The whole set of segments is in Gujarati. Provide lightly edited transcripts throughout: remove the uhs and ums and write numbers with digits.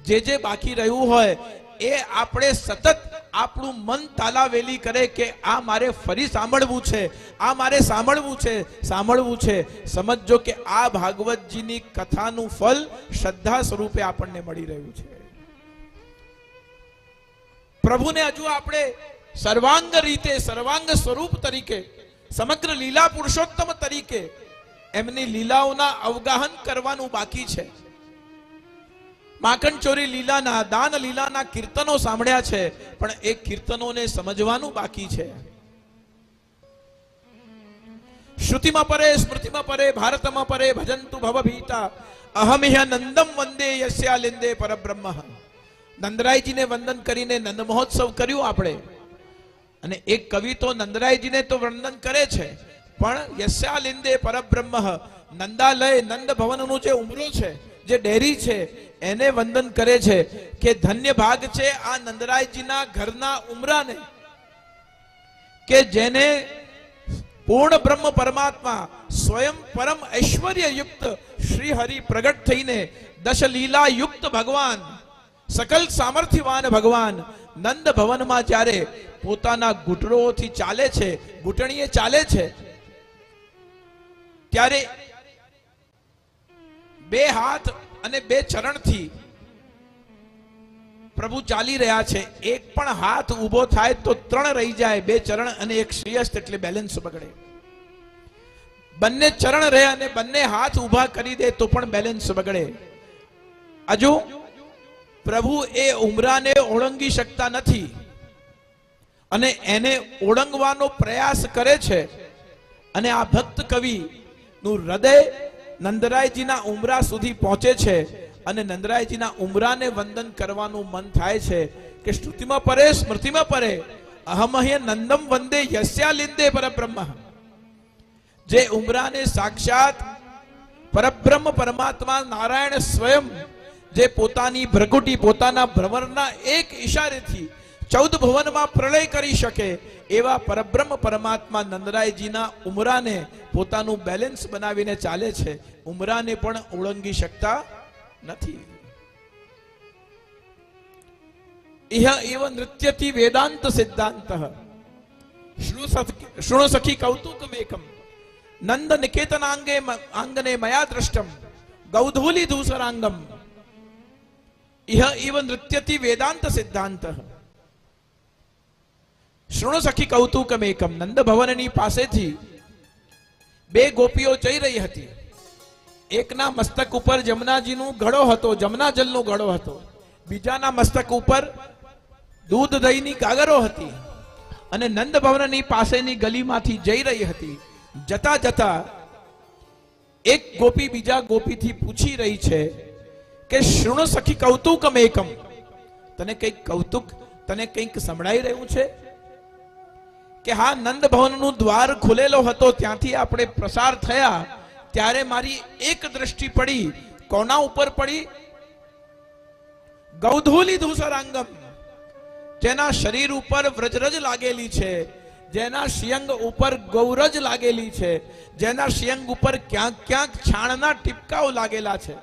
જે બાકી રહ્યું હોય એ આપણે સતત આપણું મન તાલાવેલી કરે કે આ મારે ફરી સાંભળવું છે, આ મારે સાંભળવું છે, સાંભળવું છે. સમજો કે આ ભાગવતજીની કથાનું ફલ શ્રદ્ધા સ્વરૂપે આપણને મળી રહ્યું છે. પ્રભુને હજુ આપણે સર્વાંગ રીતે, સર્વાંગ સ્વરૂપ તરીકે, સમગ્ર લીલા પુરુષોત્તમ તરીકે એમની લીલાઓના અવગાહન કરવાનું બાકી છે. માખણચોરી લીલાના, દાન લીલાના કીર્તનો સાંભળ્યા છે, પણ એ કીર્તનોને સમજવાનું બાકી છે. શ્રુતિમાં પરે, સ્મૃતિમાં પરે, ભારતમાં પરે ભજંતુ ભવભીતા અહમિહ નંદમ વંદે યસ્યા લિંદે પરબ્રહ્મ. નંદરાયજીને વંદન કરીને નંદ મહોત્સવ કર્યું આપણે. અને એક કવિ તો નંદરાયજીને તો વંદન કરે છે, પણ યસ્યા લિંદે પરબ્રહ્મ, નંદાલય નંદ ભવનનું જે ઉમરો છે, જે ડેરી છે, એને વંદન કરે છે કે ધન્ય ભાગ છે આ નંદરાયજીના ઘરના ઉમરાને, કે જેને પૂર્ણ બ્રહ્મ પરમાત્મા સ્વયં પરમ ઐશ્વર્ય યુક્ત શ્રી હરિ પ્રગટ થઈને દશ લીલા યુક્ત ભગવાન, સકલ સામર્થ્યવાન ભગવાન નંદ ભવનમાં જ્યારે પોતાના ઘૂંટણોથી ચાલે છે, ઘૂંટણીએ ચાલે છે, ત્યારે બે હાથ અને બે ચરણથી પ્રભુ ચાલી રહ્યા છે. એક પણ હાથ ઊભો થાય તો ત્રણ રહી જાય, બે ચરણ અને એક શ્રેયસ્થ એટલે બેલેન્સ બગડે. બંને ચરણ રહે અને બંને હાથ ઊભા કરી દે તો પણ બેલેન્સ બગડે. હજુ પ્રભુ એ ઉમરાને ઓળંગી શકતા નથી અને એને ઓળંગવાનો પ્રયાસ કરે છે. અને આ ભક્ત કવિ નું હૃદય નંદરાયજીના ઉમરા સુધી પહોંચે છે અને નંદરાયજીના ઉમરાને વંદન કરવાનું મન થાય છે કે શ્રુતિમાં પરે, સ્મૃતિમાં પરે અહમહ્ય નંદમ વંદે યસ્યા લિંદે પરબ્રહ્મ. જે ઉમરાને સાક્ષાત પરબ્રહ્મ પરમાત્મા નારાયણ સ્વયં જે પોતાની ભ્રકુટી, પોતાના ભ્રમરના એક ઈશારેથી 14 ભુવનમાં પ્રલય કરી શકે એવા પરબ્રહ્મ પરમાત્મા નંદરાયજીના ઉમરાને પોતાનું બેલેન્સ બનાવીને ચાલે છે. ઉમરાને પણ ઓળંગી શકતા નથી. ઇહ એવ નૃત્યતિ વેદાંત સિદ્ધાંત શૃણુ સખી કૌતુકમેકમ નંદ નિકેતનાંગે આંગને મયા દ્રષ્ટમ ગૌધૂલી ધૂસરાંગમ. ઇહ એવ નૃત્યતિ વેદાંત સિદ્ધાંત શૃણુ સખી કૌતુકમેકમ. નંદ ભવનની પાસેથી બે ગોપીઓ જઈ રહી હતી. એકના મસ્તક ઉપર જમનાજીનું ઘડો હતો, જમના જલનો ઘડો હતો. બીજાના મસ્તક ઉપર દૂધ દહીંની ગાગરો હતી. અને નંદ ભવનની પાસેની ગલીમાંથી જઈ રહી હતી. જતા જતા એક ગોપી બીજા ગોપીથી પૂછી રહી છે કે શૃણુ સખી કૌતુકમેકમ, તને કંઈક કૌતુક, તને કંઈક સંભળાઈ રહ્યું છે? કે હા, નંદ ભવનનું દ્વાર ખુલેલો હતો, ત્યાંથી આપણે પ્રસાર થયા ત્યારે મારી એક દ્રષ્ટિ પડી. કોના ઉપર પડી? ગૌધૂલી ધૂસરાંગમ, જેના શરીર ઉપર વ્રજરજ લાગેલી છે, જેના શિયંગ ઉપર ગૌરજ લાગેલી છે, જેના શિયંગ ઉપર ક્યાંક ક્યાંક છાણના ટીપકાઓ લાગેલા છે.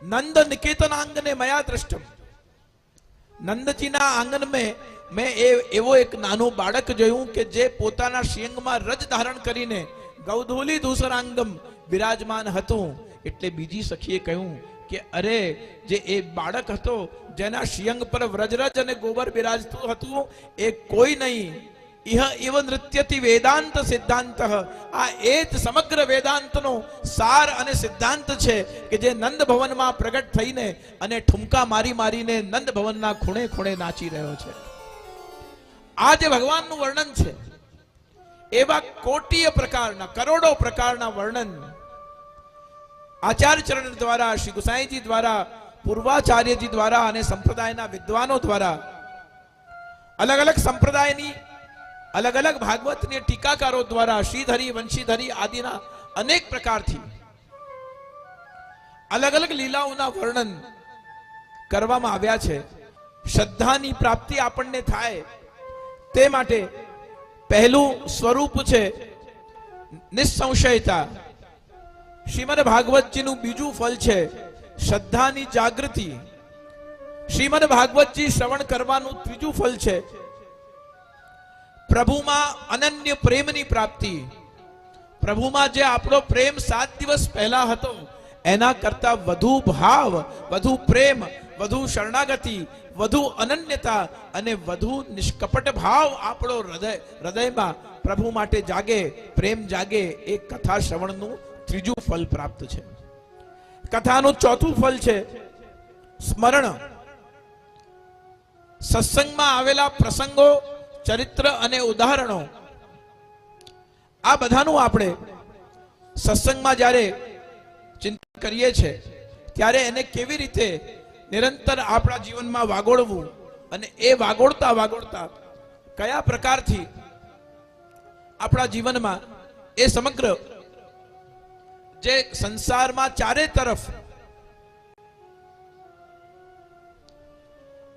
નંદ નિકેતન આંગને મયા દ્રષ્ટમ. નંદજીના આંગણ મેં એવો એક નાનું બાળક જોયું કે જે પોતાના શિયંગમાં રજ ધારણ કરીને ગૌધૂલી ધૂસરાંગમ બિરાજમાન હતું. એટલે બીજી સખીએ કહ્યું કે અરે, જે એ બાળક હતો જેના શિયંગ પર વ્રજરજ અને ગોબર બિરાજતું હતું, એ કોઈ નહીં. ઇહ એવ નૃત્યતિ વેદાંત સિદ્ધાંત. આ એ જ સમગ્ર વેદાંતનો સાર અને સિદ્ધાંત છે કે જે નંદ ભવનમાં પ્રગટ થઈને અને ઠુમકા મારી મારીને નંદ ભવનના ખૂણે ખૂણે નાચી રહ્યો છે. આ જે ભગવાનનું વર્ણન છે, એવા કોટીય પ્રકારના, કરોડો પ્રકારના વર્ણન આચાર્ય ચરણ દ્વારા, શ્રી ગુસાઈજી દ્વારા, પૂર્વાચાર્યજી દ્વારા અને સંપ્રદાયના વિદ્વાનો દ્વારા, અલગ અલગ સંપ્રદાયની અલગ અલગ ભાગવતની ટીકાકારો દ્વારા, શ્રીધરી, વંશીધરી આદિના અનેક પ્રકારથી અલગ અલગ લીલાઓના વર્ણન કરવામાં આવ્યા છે. શ્રદ્ધાની પ્રાપ્તિ આપણને થાય તે માટે પહેલું સ્વરૂપ છે નિસંશયતા. શ્રીમદ ભાગવતજીનું બીજું ફળ છે શ્રદ્ધાની જાગૃતિ. શ્રીમદ ભાગવતજી શ્રવણ કરવાનું ત્રીજું ફળ છે પ્રભુમાં અનન્ય પ્રેમની પ્રાપ્તિ. પ્રભુમાં જે આપણો પ્રેમ 7 દિવસ પહેલા હતો એના કરતા વધુ ભાવ, વધુ પ્રેમ, વધુ શરણાગતિ, વધુ અનન્યતા અને વધુ નિષ્કપટ ભાવ આપણો હૃદયમાં પ્રભુ માટે જાગે, પ્રેમ જાગે. એ કથા શ્રવણનું ત્રીજું ફળ પ્રાપ્ત છે. કથાનું ચોથું ફળ છે સ્મરણ. સત્સંગમાં આવેલા પ્રસંગો, ચરિત્ર અને ઉદાહરણો, આ બધાનું આપણે સત્સંગમાં જ્યારે ચિંતન કરીએ છીએ ત્યારે એને કેવી રીતે નિરંતર આપણા જીવનમાં વાગોળવું અને એ વાગોળતા વાગોળતા કયા પ્રકારથી આપણા જીવનમાં એ સમગ્ર જે સંસારમાં ચારે તરફ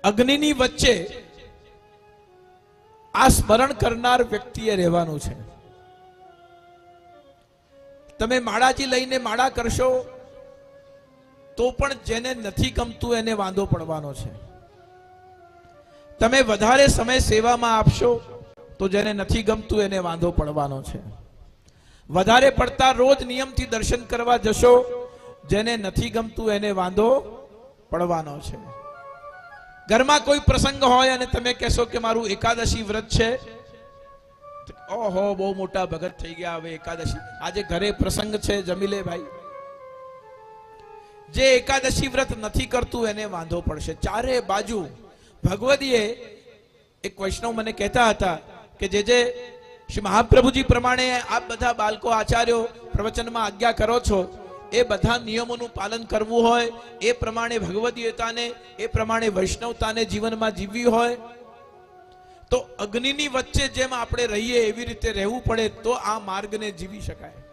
અગ્નિની વચ્ચે આ સ્મરણ કરનાર વ્યક્તિએ રહેવાનું છે. તમે માળાજી લઈને માળા કરશો તો પણ જેને નથી ગમતું એને વાંધો પડવાનો છે. તમે વધારે સમય સેવામાં આપશો તો જેને નથી ગમતું એને વાંધો પડવાનો છે. વધારે પડતા રોજ નિયમથી દર્શન કરવા જશો, જેને નથી ગમતું એને વાંધો પડવાનો છે. ઘરમાં કોઈ પ્રસંગ હોય અને તમે કહેશો કે મારું એકાદશી વ્રત છે, ઓહો બહુ મોટા ભગત થઈ ગયા, હવે એકાદશી, આજે ઘરે પ્રસંગ છે, જમી લે ભાઈ. જે એકાદશી વ્રત નથી કરતું એને વાંધો પડશે. ચારે બાજુ ભગવદીએ એક વૈષ્ણવ મને કહેતા હતા કે જે શ્રી મહાપ્રભુજી પ્રમાણે આપ બધા બાળકો આચાર્યો પ્રવચનમાં આજ્ઞા કરો છો એ બધા નિયમોનું પાલન કરવું હોય, એ પ્રમાણે ભગવદીયતાને, એ પ્રમાણે વૈષ્ણવતાને જીવનમાં જીવવી હોય તો અગ્નિની વચ્ચે જેમ આપણે રહીએ એવી રીતે રહેવું પડે તો આ માર્ગને જીવી શકાય.